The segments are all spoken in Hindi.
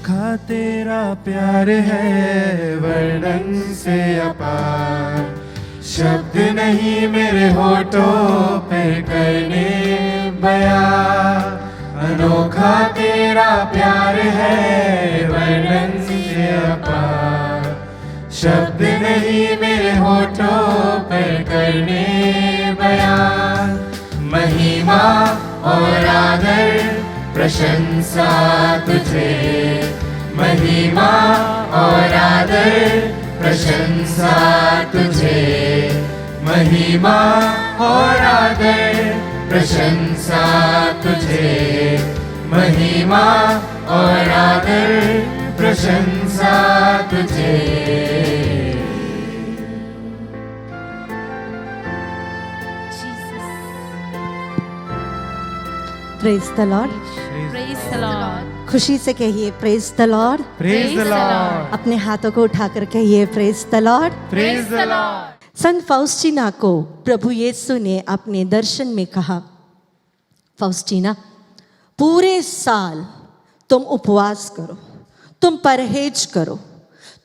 अनोखा तेरा प्यार है वर्णन से अपार, शब्द नहीं मेरे होठों पे करने बयां। अनोखा तेरा प्यार है वर्णन से अपार, शब्द नहीं मेरे होठों पे करने बयां। महिमा और आदर प्रशंसा तुझे, महिमा और आदर प्रशंसा तुझे, महिमा और आदर प्रशंसा तुझे, महिमा और आदर प्रशंसा तुझे। Praise the Lord, praise the Lord. खुशी से कहिए praise the Lord. Praise the Lord, अपने हाथों को उठाकर कहिए praise the Lord. Praise the Lord. संत फाउस्टीना को प्रभु यीशु ने अपने दर्शन में कहा, फाउस्टीना पूरे साल तुम उपवास करो, तुम परहेज करो,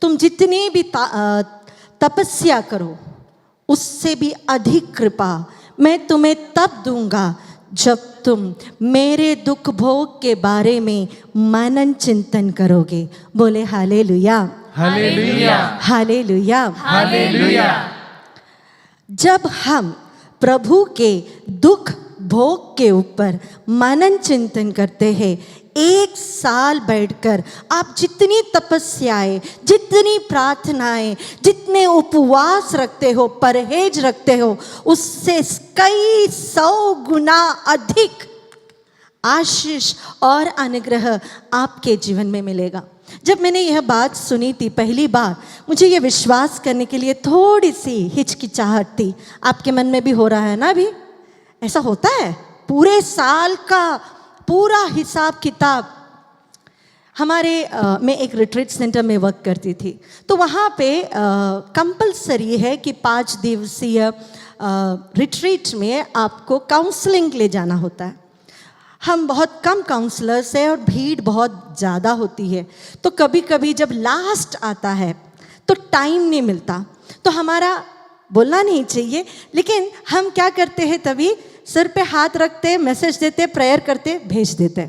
तुम जितनी भी तपस्या करो, उससे भी अधिक कृपा मैं तुम्हें तब दूंगा जब तुम मेरे दुख भोग के बारे में मनन चिंतन करोगे। बोले हालेलुया, हालेलुया, हालेलुया, हालेलुया। जब हम प्रभु के दुख भोग के ऊपर मनन चिंतन करते हैं, एक साल बैठकर आप जितनी तपस्याएं, जितनी प्रार्थनाएं, जितने उपवास रखते हो, परहेज रखते हो, उससे कई 100 गुना अधिक आशीष और अनुग्रह आपके जीवन में मिलेगा। जब मैंने यह बात सुनी थी पहली बार, मुझे यह विश्वास करने के लिए थोड़ी सी हिचकिचाहट थी। आपके मन में भी हो रहा है ना? अभी ऐसा होता है? पूरे साल का पूरा हिसाब किताब। हमारे मैं एक रिट्रीट सेंटर में वर्क करती थी, तो वहाँ पे कंपलसरी है कि 5 दिवसीय रिट्रीट में आपको काउंसलिंग ले जाना होता है। हम बहुत कम काउंसलर्स हैं और भीड़ बहुत ज़्यादा होती है, तो कभी कभी जब लास्ट आता है तो टाइम नहीं मिलता। तो हमारा बोलना नहीं चाहिए, लेकिन हम क्या करते हैं, तभी सिर पे हाथ रखते, मैसेज देते, प्रेयर करते, भेज देते।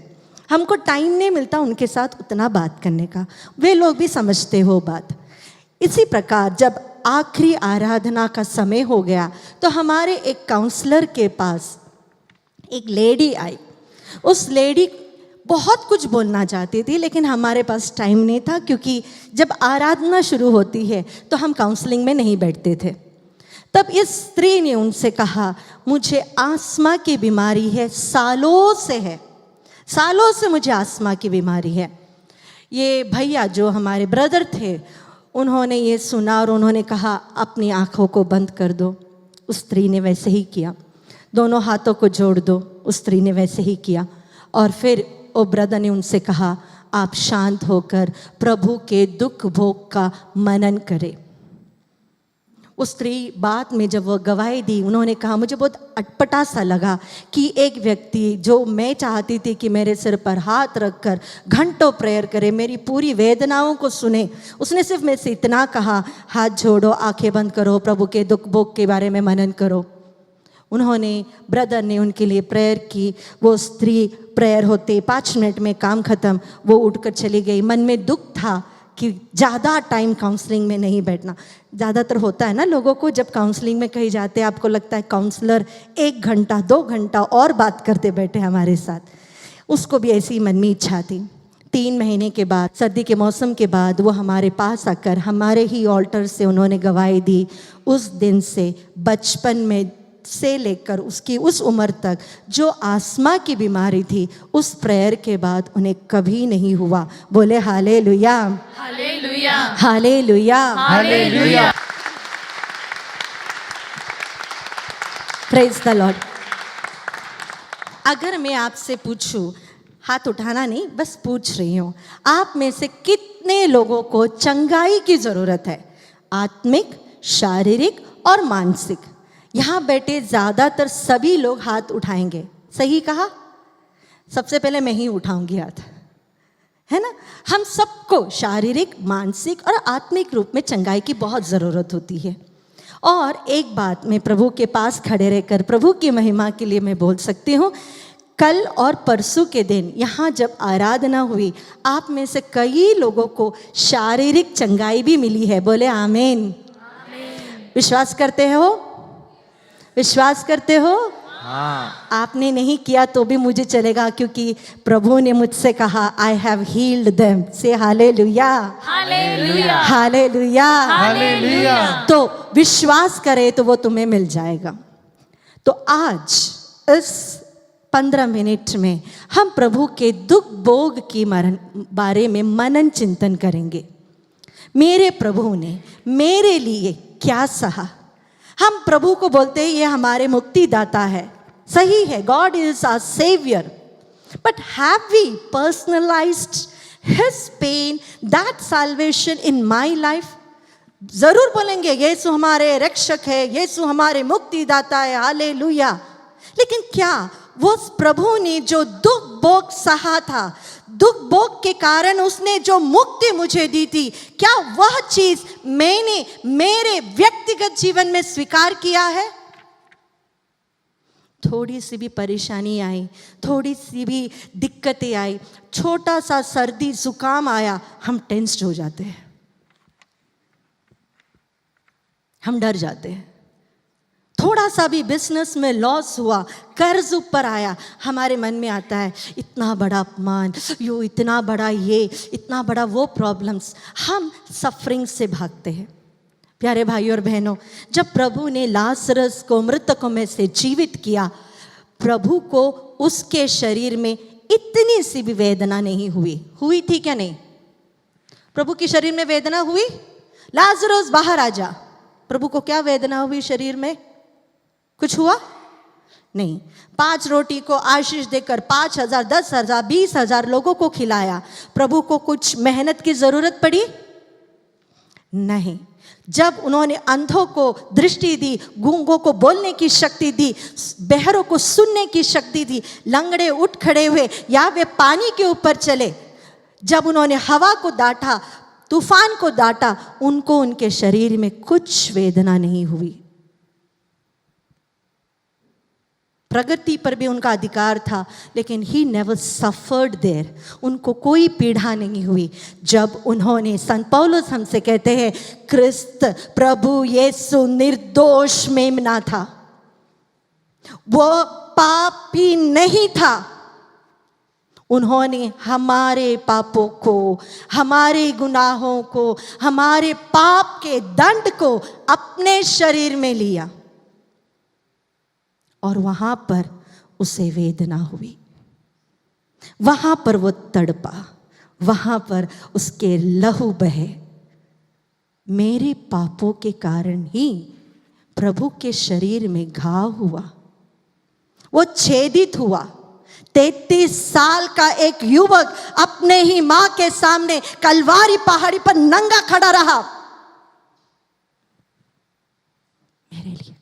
हमको टाइम नहीं मिलता उनके साथ उतना बात करने का। वे लोग भी समझते हो बात। इसी प्रकार जब आखिरी आराधना का समय हो गया तो हमारे एक काउंसलर के पास एक लेडी आई। उस लेडी बहुत कुछ बोलना चाहती थी, लेकिन हमारे पास टाइम नहीं था, क्योंकि जब आराधना शुरू होती है तो हम काउंसलिंग में नहीं बैठते थे। तब इस स्त्री ने उनसे कहा, मुझे आस्मा की बीमारी है, सालों से है, सालों से मुझे आस्मा की बीमारी है। ये भैया जो हमारे ब्रदर थे, उन्होंने ये सुना और उन्होंने कहा, अपनी आँखों को बंद कर दो। उस स्त्री ने वैसे ही किया। दोनों हाथों को जोड़ दो। उस स्त्री ने वैसे ही किया। और फिर वो ब्रदर ने उनसे कहा, आप शांत होकर प्रभु के दुख भोग का मनन करें। उस स्त्री बाद में जब वो गवाही दी, उन्होंने कहा, मुझे बहुत अटपटा सा लगा कि एक व्यक्ति जो मैं चाहती थी कि मेरे सिर पर हाथ रखकर घंटों प्रेयर करे, मेरी पूरी वेदनाओं को सुने, उसने सिर्फ मेरे से इतना कहा, हाथ जोड़ो, आंखें बंद करो, प्रभु के दुख भोग के बारे में मनन करो। उन्होंने, ब्रदर ने उनके लिए प्रेयर की। वो स्त्री प्रेयर होते 5 मिनट में काम ख़त्म, वो उठकर चली गई। मन में दुख था कि ज़्यादा टाइम काउंसलिंग में नहीं बैठना। ज़्यादातर होता है ना लोगों को, जब काउंसलिंग में कहीं जाते हैं आपको लगता है काउंसलर 1 घंटा 2 घंटा और बात करते बैठे हमारे साथ। उसको भी ऐसी मन में इच्छा थी। 3 महीने के बाद, सर्दी के मौसम के बाद, वो हमारे पास आकर हमारे ही ऑल्टर से उन्होंने गवाही दी। उस दिन से, बचपन में से लेकर उसकी उस उम्र तक जो आस्मा की बीमारी थी, उस प्रेयर के बाद उन्हें कभी नहीं हुआ। बोले hallelujah, hallelujah, hallelujah, hallelujah. Praise the Lord. अगर मैं आपसे पूछूं, हाथ उठाना नहीं, बस पूछ रही हूं, आप में से कितने लोगों को चंगाई की जरूरत है? आत्मिक, शारीरिक और मानसिक। यहाँ बैठे ज़्यादातर सभी लोग हाथ उठाएंगे। सही कहा? सबसे पहले मैं ही उठाऊंगी हाथ, है ना। हम सबको शारीरिक, मानसिक और आत्मिक रूप में चंगाई की बहुत ज़रूरत होती है। और एक बात मैं प्रभु के पास खड़े रहकर प्रभु की महिमा के लिए मैं बोल सकती हूँ, कल और परसों के दिन यहाँ जब आराधना हुई, आप में से कई लोगों को शारीरिक चंगाई भी मिली है। बोले आमीन। विश्वास करते हो? विश्वास करते हो? हाँ। आपने नहीं किया तो भी मुझे चलेगा, क्योंकि प्रभु ने मुझसे कहा आई हैव हील्ड देम। से हालेलुया, हालेलुया, हालेलुया। हालेलुया। तो विश्वास करे तो वो तुम्हें मिल जाएगा। तो आज इस 15 मिनट में हम प्रभु के दुख भोग की बारे में मनन चिंतन करेंगे। मेरे प्रभु ने मेरे लिए क्या सहा। हम प्रभु को बोलते हैं ये हमारे मुक्तिदाता है, सही है, God is our saviour, but have we personalised his pain, that salvation in my life? जरूर बोलेंगे यीशु हमारे रक्षक है, यीशु हमारे मुक्तिदाता है, हालेलुया। लेकिन क्या वो प्रभु ने जो दुख भोग सहा था, दुख भोग के कारण उसने जो मुक्ति मुझे दी थी, क्या वह चीज मैंने मेरे व्यक्तिगत जीवन में स्वीकार किया है? थोड़ी सी भी परेशानी आई, थोड़ी सी भी दिक्कतें आई, छोटा सा सर्दी जुकाम आया, हम टेंस्ड हो जाते हैं, हम डर जाते हैं। थोड़ा सा भी बिजनेस में लॉस हुआ, कर्ज ऊपर आया, हमारे मन में आता है इतना बड़ा अपमान, यो इतना बड़ा ये, इतना बड़ा वो प्रॉब्लम्स, हम सफरिंग से भागते हैं। प्यारे भाइयों और बहनों, जब प्रभु ने लाजरस को मृतकों में से जीवित किया, प्रभु को उसके शरीर में इतनी सी भी वेदना नहीं हुई थी क्या? नहीं। प्रभु के शरीर में वेदना हुई? लाजरस बाहर आ जा। प्रभु को क्या वेदना हुई शरीर में? कुछ हुआ नहीं। 5 रोटी को आशीष देकर 5,000, 10,000, 20,000 लोगों को खिलाया। प्रभु को कुछ मेहनत की जरूरत पड़ी? नहीं। जब उन्होंने अंधों को दृष्टि दी, गूंगों को बोलने की शक्ति दी, बहरों को सुनने की शक्ति दी, लंगड़े उठ खड़े हुए या वे पानी के ऊपर चले, जब उन्होंने हवा को डांटा, तूफान को डांटा, उनको उनके शरीर में कुछ वेदना नहीं हुई। प्रगति पर भी उनका अधिकार था, लेकिन ही नेवर सफर्ड देयर, उनको कोई पीड़ा नहीं हुई। जब उन्होंने, संत पौलुस हमसे कहते हैं, क्रिस्त प्रभु यीशु निर्दोष मेमना था, वो पापी नहीं था, उन्होंने हमारे पापों को, हमारे गुनाहों को, हमारे पाप के दंड को अपने शरीर में लिया, और वहां पर उसे वेदना हुई, वहां पर वो तड़पा, वहां पर उसके लहू बहे। मेरे पापों के कारण ही प्रभु के शरीर में घाव हुआ, वो छेदित हुआ। 33 साल का एक युवक अपने ही मां के सामने कलवारी पहाड़ी पर नंगा खड़ा रहा मेरे लिए।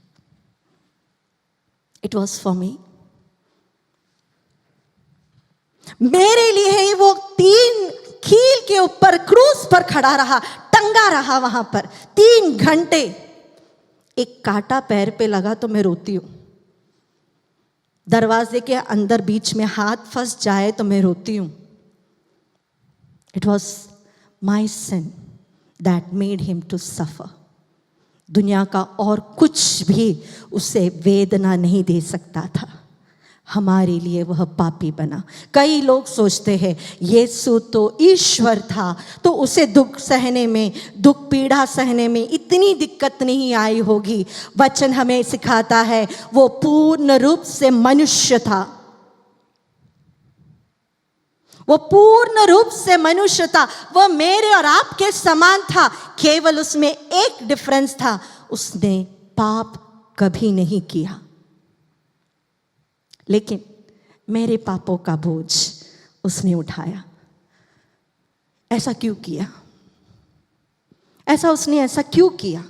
It was for me. मेरे लिए ही वो 3 कील के ऊपर क्रूस पर खड़ा रहा, टंगा रहा वहां पर 3 घंटे। एक कांटा पैर पे लगा तो मैं रोती हूं, दरवाजे के अंदर बीच में हाथ फंस जाए तो मैं रोती हूं। It was my sin that made him to suffer. दुनिया का और कुछ भी उसे वेदना नहीं दे सकता था, हमारे लिए वह पापी बना। कई लोग सोचते हैं यीशु तो ईश्वर था, तो उसे दुख सहने में, दुख पीड़ा सहने में इतनी दिक्कत नहीं आई होगी। वचन हमें सिखाता है वो पूर्ण रूप से मनुष्य था, वो पूर्ण रूप से मनुष्य था, वो मेरे और आपके समान था। केवल उसमें एक डिफरेंस था, उसने पाप कभी नहीं किया। लेकिन मेरे पापों का बोझ उसने उठाया। ऐसा क्यों किया? ऐसा क्यों किया?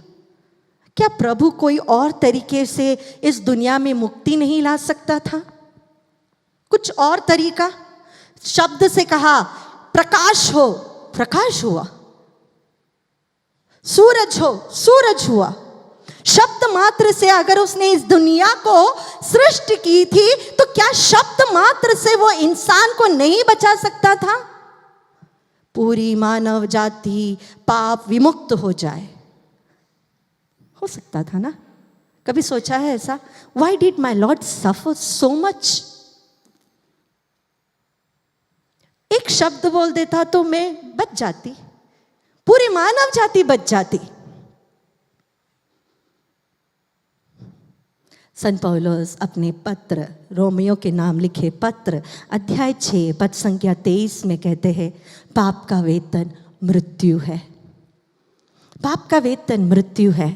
क्या प्रभु कोई और तरीके से इस दुनिया में मुक्ति नहीं ला सकता था? कुछ और तरीका? शब्द से कहा प्रकाश हो, प्रकाश हुआ। सूरज हो, सूरज हुआ। शब्द मात्र से अगर उसने इस दुनिया को सृष्टि की थी, तो क्या शब्द मात्र से वो इंसान को नहीं बचा सकता था? पूरी मानव जाति पाप विमुक्त हो जाए, हो सकता था ना? कभी सोचा है ऐसा? Why did my Lord suffer so much? एक शब्द बोल देता तो मैं बच जाती, पूरी मानव जाति बच जाती। संत पौलुस अपने पत्र, रोमियो के नाम लिखे पत्र अध्याय 6 पद संख्या 23 में कहते हैं, पाप का वेतन मृत्यु है। पाप का वेतन मृत्यु है।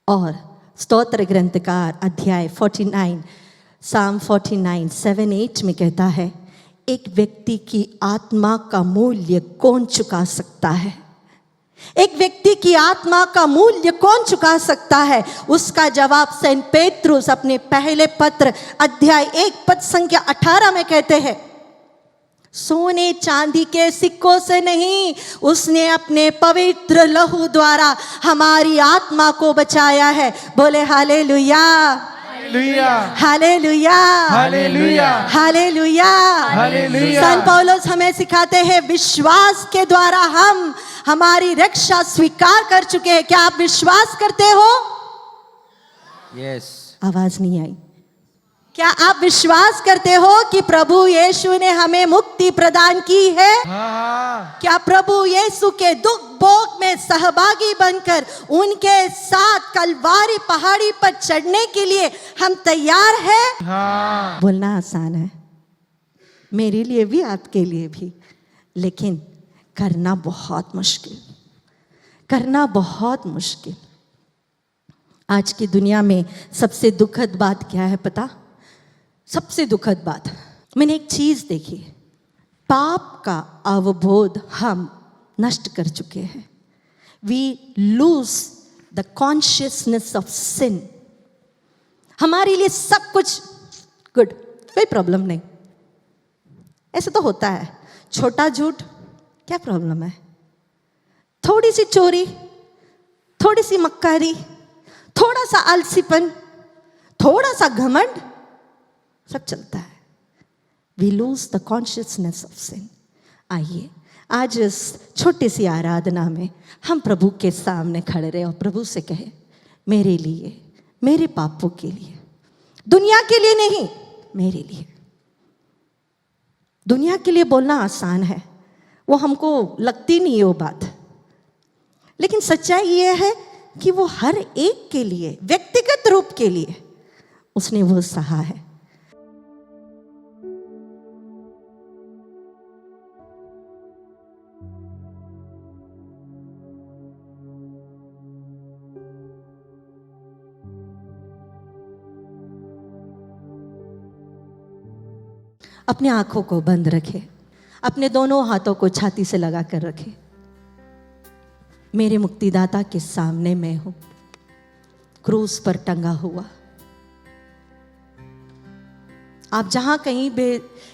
और स्तोत्र ग्रंथकार अध्याय 49 साम 49 7-8 में कहता है, एक व्यक्ति की आत्मा का मूल्य कौन चुका सकता है? एक व्यक्ति की आत्मा का मूल्य कौन चुका सकता है? उसका जवाब सेंट पेट्रुस अपने पहले पत्र अध्याय 1 पद संख्या 18 में कहते हैं, सोने चांदी के सिक्कों से नहीं, उसने अपने पवित्र लहू द्वारा हमारी आत्मा को बचाया है। बोले hallelujah, hallelujah, hallelujah, hallelujah, hallelujah. Hallelujah. संत पौलुस हमें सिखाते हैं, विश्वास के द्वारा हम हमारी रक्षा स्वीकार कर चुके हैं। क्या आप विश्वास करते हो? यस। आवाज नहीं आई। क्या आप विश्वास करते हो कि प्रभु यीशु ने हमें मुक्ति प्रदान की है? हाँ। क्या प्रभु यीशु के दुख भोग में सहभागी बनकर उनके साथ कलवारी पहाड़ी पर चढ़ने के लिए हम तैयार हैं? हाँ। बोलना आसान है, मेरे लिए भी आपके लिए भी, लेकिन करना बहुत मुश्किल, करना बहुत मुश्किल। आज की दुनिया में सबसे दुखद बात क्या है पता? सबसे दुखद बात, मैंने एक चीज देखी, पाप का अवबोध हम नष्ट कर चुके हैं। We lose the consciousness of sin. हमारे लिए सब कुछ गुड, कोई प्रॉब्लम नहीं। ऐसा तो होता है, छोटा झूठ क्या प्रॉब्लम है? थोड़ी सी चोरी, थोड़ी सी मक्कारी, थोड़ा सा आलसीपन, थोड़ा सा घमंड, सब चलता है। We lose the consciousness of sin. आइए आज इस छोटी सी आराधना में हम प्रभु के सामने खड़े रहे और प्रभु से कहे, मेरे लिए, मेरे पापों के लिए, दुनिया के लिए नहीं, मेरे लिए। दुनिया के लिए बोलना आसान है, वो हमको लगती नहीं है वो बात, लेकिन सच्चाई ये है कि वो हर एक के लिए, व्यक्तिगत रूप के लिए उसने वो सहा है। अपने आंखों को बंद रखे, अपने दोनों हाथों को छाती से लगा कर रखे। मेरे मुक्तिदाता के सामने मैं हूं, क्रूस पर टंगा हुआ। आप जहां कहीं भी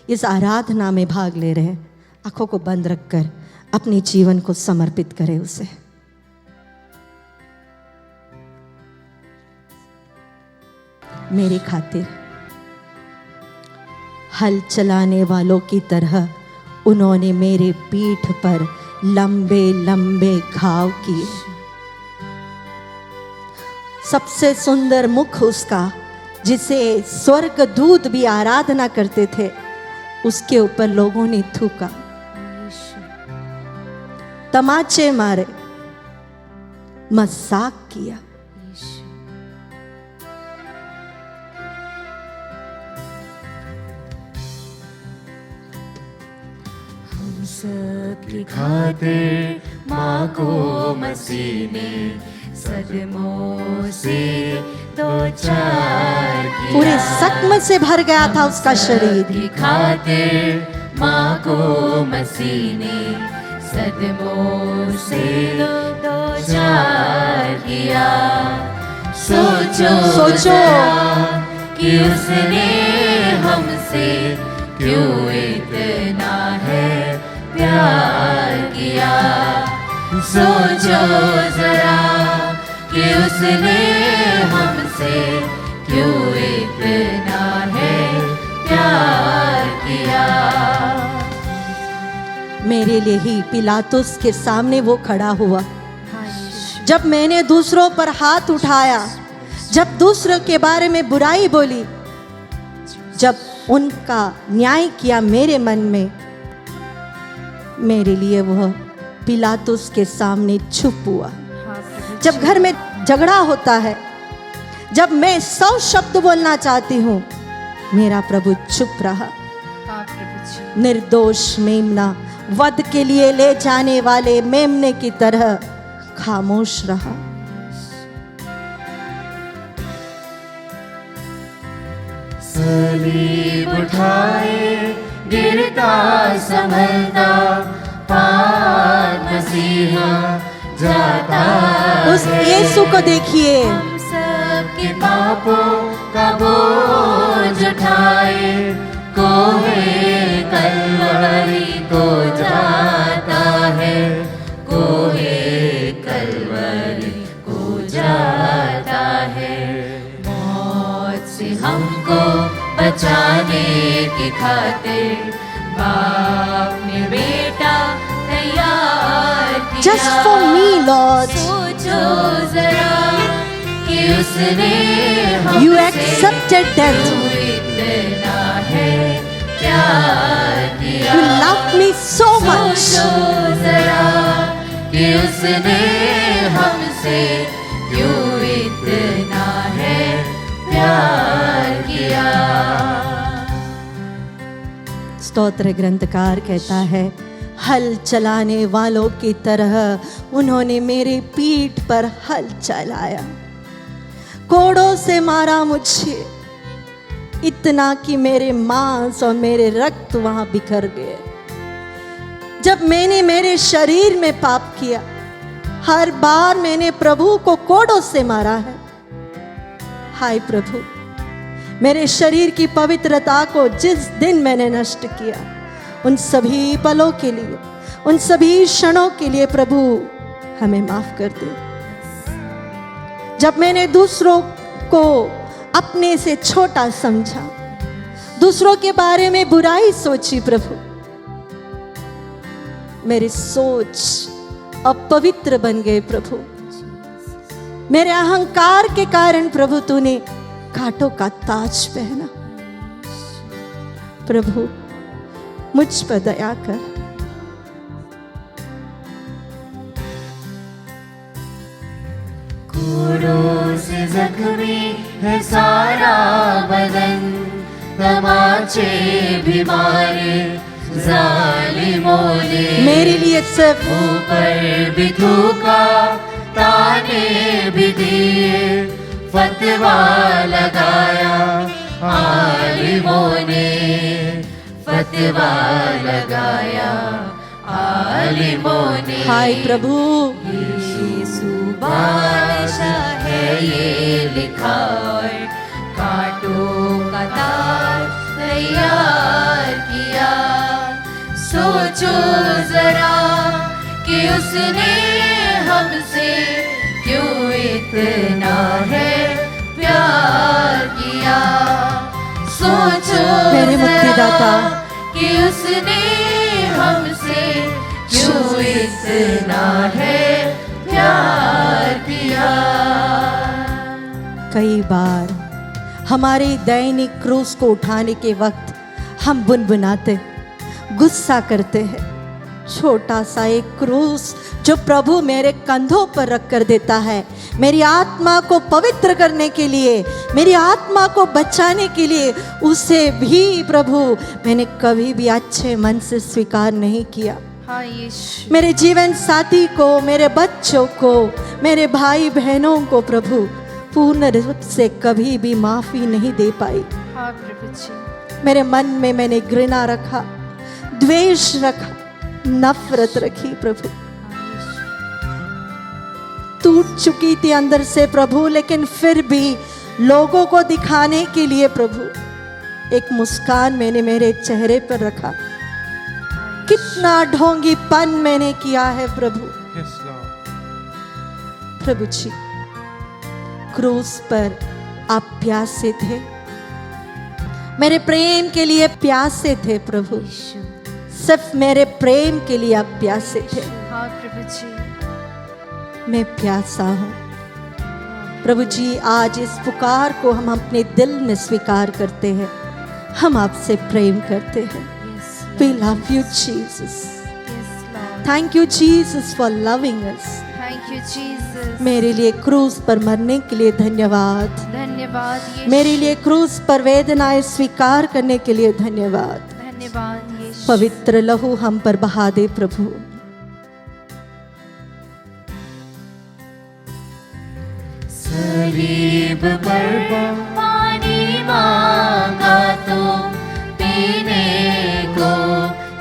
इस आराधना में भाग ले रहे हैं, आंखों को बंद रखकर अपने जीवन को समर्पित करें उसे। मेरी खातिर हल चलाने वालों की तरह उन्होंने मेरे पीठ पर लंबे लंबे घाव किए। सबसे सुंदर मुख उसका, जिसे स्वर्ग दूत भी आराधना करते थे, उसके ऊपर लोगों ने थूका, तमाचे मारे, मजाक किया। सबकी खातिर माँ को मसीह ने सदमों से दो चार किया। पूरे जख्म से भर गया था उसका शरीर। सबकी खातिर माँ को मसीह ने सदमों से दो चार किया। सोचो सोचो कि उसने हमसे क्यों इतना है प्यार किया। सोचो जरा कि उसने हमसे क्यों इतना है प्यार किया। मेरे लिए ही पिलातुस के सामने वो खड़ा हुआ। जब मैंने दूसरों पर हाथ उठाया, जब दूसरों के बारे में बुराई बोली, जब उनका न्याय किया मेरे मन में, मेरे लिए वह पिलातुस के सामने चुप हुआ। जब घर में झगड़ा होता है, जब मैं 100 शब्द बोलना चाहती हूँ, मेरा प्रभु चुप रहा। निर्दोष मेमना वध के लिए ले जाने वाले मेमने की तरह खामोश रहा। सलीब उठाए गिरता संभलता पाक मसीहा जाता। उस यीशु को देखिए, हम सबके पापों का बोझ उठाए कोहे कलवरी को जाता है, कोहे कलवरी को जाता है। मौत से हमको बचाने की खातिर बाप ने बेटा तैयार किया। Just for me, Lord. सोचो जरा कि उसने You हमसे accepted death. क्यों इतना है प्यार किया। You loved me so much. सोचो जरा कि उसने हमसे क्यों इतना है प्यार किया। स्तोत्र ग्रंथकार कहता है, हल चलाने वालों की तरह उन्होंने मेरे पीठ पर हल चलाया, कोड़ों से मारा मुझे, इतना कि मेरे मांस और मेरे रक्त वहां बिखर गए। जब मैंने मेरे शरीर में पाप किया, हर बार मैंने प्रभु को कोड़ों से मारा है। हाय प्रभु, मेरे शरीर की पवित्रता को जिस दिन मैंने नष्ट किया, उन सभी पलों के लिए, उन सभी क्षणों के लिए प्रभु हमें माफ कर दे। जब मैंने दूसरों को अपने से छोटा समझा, दूसरों के बारे में बुराई सोची, प्रभु मेरी सोच अपवित्र बन गए। प्रभु मेरे अहंकार के कारण प्रभु तूने कांटों का ताज पहना। प्रभु मुझ पर दया कर। कोड़ों से जख्मी है सारा बदन, तमाचे भी मारे जालिमों ने, मेरे लिए सिर्फ ऊपर भी थूका ताने भी दिए, फतवा लगाया आलिमों ने, फतवा लगाया आलिमों ने। हाय प्रभु, यीशु बादशाह है ये लिखा और कांटों का ताज तैयार किया। सोचो जरा कि उसने हमसे क्यों इतना है प्यार किया। सोचो मेरे मुक्तिदाता, कि उसने हमसे क्यों इतना है प्यार किया। कई बार हमारे दैनिक क्रूस को उठाने के वक्त हम बुनबुनाते, गुस्सा करते हैं। छोटा सा एक क्रूस जो प्रभु मेरे कंधों पर रख कर देता है, मेरी आत्मा को पवित्र करने के लिए, मेरी आत्मा को बचाने के लिए, उसे भी प्रभु मैंने कभी भी अच्छे मन से स्वीकार नहीं किया। मेरे जीवन साथी को, मेरे बच्चों को, मेरे भाई बहनों को प्रभु पूर्ण रूप से कभी भी माफी नहीं दे पाई। मेरे मन में मैंने घृणा रखा, द्वेष रखा, नफरत रखी। प्रभु टूट चुकी थी अंदर से प्रभु, लेकिन फिर भी लोगों को दिखाने के लिए प्रभु एक मुस्कान मैंने मेरे चेहरे पर रखा कितना ढोंगीपन मैंने किया है प्रभु। Yes, Lord. प्रभु जी, क्रूस पर आप प्यासे थे, मेरे प्रेम के लिए प्यासे थे प्रभु। यीशु, सिर्फ मेरे प्रेम के लिए आप प्यासे थे। हाँ प्रभु जी, मैं प्यासा हूँ प्रभु जी। आज इस पुकार को हम अपने दिल में स्वीकार करते हैं। हम आपसे प्रेम करते हैं। Yes We love you, Jesus. Yes Lord, Thank you, Jesus, for loving us. Thank you Jesus, मेरे लिए क्रूस पर मरने के लिए धन्यवाद। धन्यवाद यीशु, मेरे लिए क्रूस पर वेदनाएं स्वीकार करने के लिए धन्यवाद। धन्यवाद यीशु, पवित्र लहू हम पर बहा दे प्रभु। सलीब पर पानी मांगा तो पीने को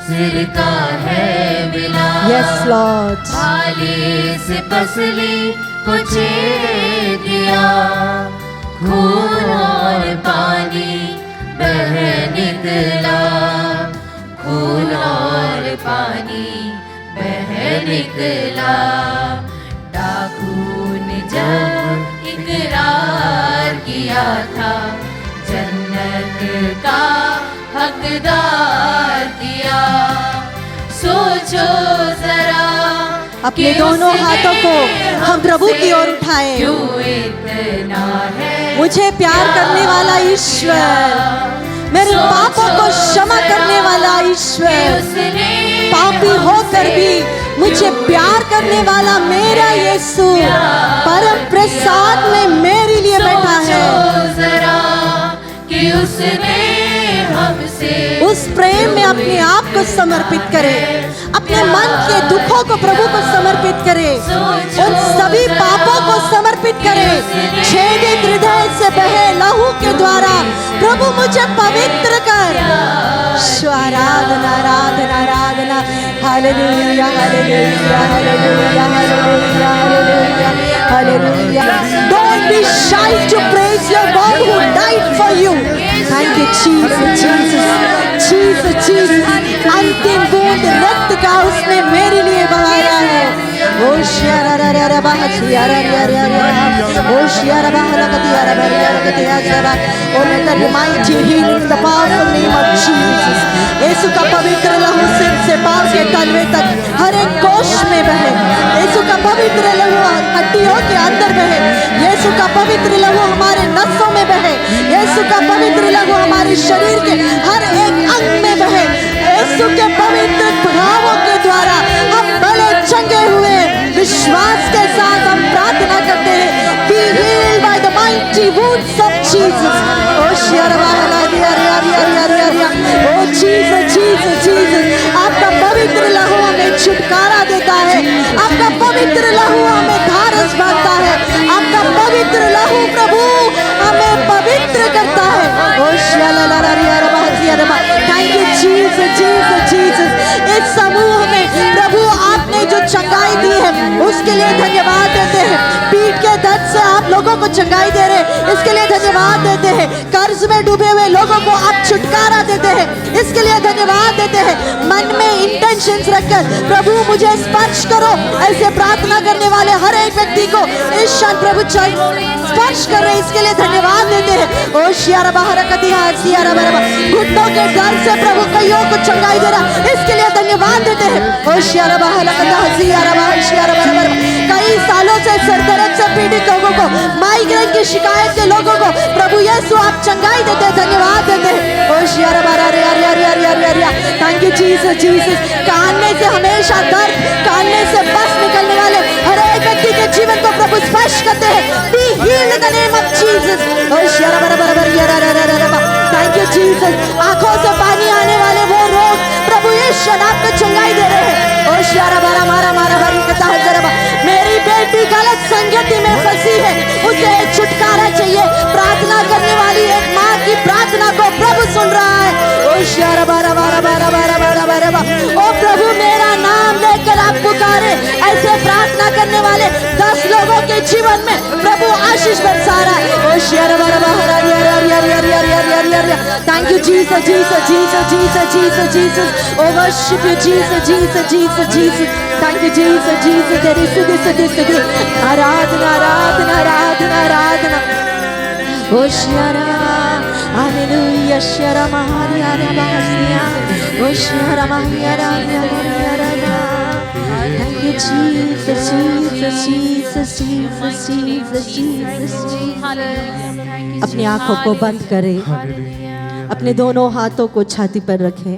सिरका है मिला। Yes, Lord. थाली से पसली को छेद दिया, खून और पानी बह निकला, खून और पानी बह निकला। डाकू ने जब इकरार किया था, जन्नत का हकदार किया। सोचो जरा अपने दोनों हाथों को हम प्रभु की ओर उठाएं। क्यों इतना है मुझे प्यार करने वाला ईश्वर, मेरे पापों को क्षमा करने वाला ईश्वर, उसने पापी होकर भी मुझे प्यार करने वाला मेरा यीशु परम प्रसाद में मेरे लिए बैठा है। सोचो जरा कि उसने हमसे उस प्रेम में अपने आप को समर्पित करें, अपने मन के दुखों को प्रभु को समर्पित करें, उन सभी पापों को समर्पित करें। छेदित हृदय से बहे लहू के द्वारा प्रभु मुझे पवित्र कर। आराधना आराधना आराधना, hallelujah hallelujah hallelujah hallelujah hallelujah hallelujah. Don't be shy to praise your God who died for you. Thank you Jesus, Jesus, Jesus, Jesus। अंतिम बूंद रक्त का उसने मेरे लिए बहाया है। ओ शियारा रा रा रा बाह शियारा रा रा रा, ओ शियारा बाह रा कतियारा बाह रा कतिया जरा। ओ let the mighty healing the powerful name of Jesus। यीशु का पवित्र लहू सिर से पांव के तलवे तक हर एक कोश में बहे। यीशु का पवित्र लहू हड्डियों के अंदर बहे। यीशु का पवित्र लहू हमारे नसों में बहे। यीशु का पवित्र लहू हमारे शरीर के हर एक अंग में बहे। यीशु के पवित्र भावों के द्वारा हम भले चंगे हुए विश्वास के साथ हम प्रार्थना करते हैं। Be healed by the mighty wounds of Jesus। ओ शियरवाला दिया रिया रिया रिया रिया रिया। ओ जीसस जीसस जीसस, आपका पवित्र लहू हमें छुटकारा देता है। आपका पवित्र लहू हमें धारस बांधता है। आपका पवित्र लहू प्रभु हमें पवित्र करता है। ओ शियरवाला रिया रिया रिया रिया। Thank you Jesus Jesus Jesus. इस समूह में प्रभु आपने जो चंगाई दी है उसके लिए धन्यवाद देते हैं। पीठ के दर्द से आप लोगों को चंगाई दे रहे, इसके लिए धन्यवाद देते हैं। कर्ज में डूबे हुए लोगों को आप छुटकारा देते हैं, इसके लिए धन्यवाद देते हैं। मन में इंटेंशंस रखकर प्रभु मुझे स्पर्श करो, ऐसे प्रार्थना करने वाले हर एक व्यक्ति को इस क्षण प्रभु स्पर्श कर रहे, इसके लिए धन्यवाद देते हैं। ओ शियारा बाहर कतिया सियारा बरबा, घुटनों के दर्द से प्रभु कईयों को चंगाई दे रहा, इसके लिए धन्यवाद देते हैं। ओ शियारा बाहर कतिया सियारा बाहर शियारा बरबा। कई सालों से सर दर्द से पीड़ित लोगों को, माइग्रेन की शिकायत के लोगों को प्रभु यीशु आप चंगाई देते हैं, धन्यवाद देते हैं। ओ शियारा बाहर रिया रिया रिया रिया रिया रिया। Thank you Jesus Jesus. कानने से हमेशा दर्द, कानने से बस निकलने वाले हर एक व्यक्ति के जीवन को प्रभु स्पर्श करते हैं। Be healed in the name of Jesus। ओ शियारा बाहर रिया रिया रिया रिया। Thank you Jesus. आंखों से पानी आने वाले वो रोग प्रभु यीशु आपको चंगाई दे रहे हैं। ओ शियारा बारा मारा मारा भरी कता जरा। मेरी बेटी गलत संगति में फंसी है, उसे छुटकारा चाहिए। प्रार्थना करने वाली एक माँ की प्रार्थना को प्रभु सुन रहा है। ओ शियारा बारा बारा बारा बारा बारा बारा। ओ प्रभु मेरा नाम लेकर आप पुकारे, ऐसे प्रार्थना करने वाले 10 लोगों के जीवन में प्रभु आशीष बरसा रहा है। ओ शियारा बारा बारा रिया रिया रिया रिया रिया। Thank you, Jesus, Jesus, Jesus, Jesus, Jesus, Jesus. Oh, worship you, Jesus, Jesus, Jesus, Jesus. Thank you, Jesus, Jesus. There is this. Aradhana, Aradhana, Aradhana, Aradhana. Oh, Shara. Hallelujah, Shara Maharia Rabahasya. Oh, Shara Maharia Rabahasya. Thank you, Jesus, Jesus, Jesus, Jesus, Jesus, Jesus. अपनी आंखों को बंद करें, अपने दोनों हाथों को छाती पर रखें,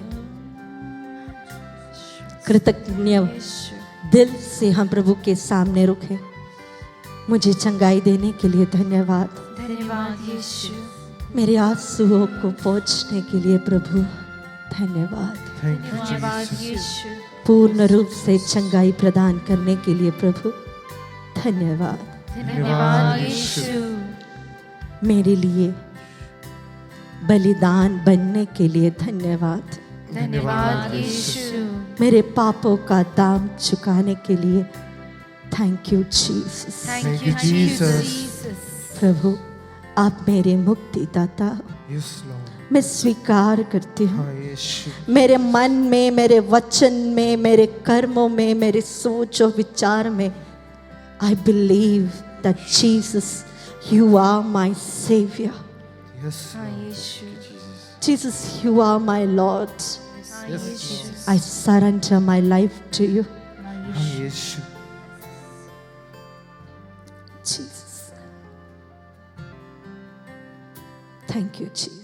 कृतज्ञ दिल से हम प्रभु के सामने रुकें। मुझे चंगाई देने के लिए धन्यवाद, धन्यवाद यीशु, मेरे आंसुओं को पोंछने के लिए प्रभु धन्यवाद, धन्यवाद यीशु, पूर्ण रूप से चंगाई प्रदान करने के लिए प्रभु धन्यवाद, धन्यवाद यीशु, मेरे लिए बलिदान बनने के लिए धन्यवाद, धन्यवाद यीशु, मेरे पापों का दाम चुकाने के लिए thank you Jesus. Thank you Jesus, प्रभु आप मेरे मुक्तिदाता हो, Yes, Lord. मैं स्वीकार करती हूँ हाँ, यीशु। मेरे मन में, मेरे वचन में, मेरे कर्मों में, मेरे सोच और विचार में I believe that Jesus you are my saviour, Yes, Yeshu, Jesus you are my Lord, Yeshu, I surrender my life to you हाँ, Yeshu. Jesus. Thank you Jesus.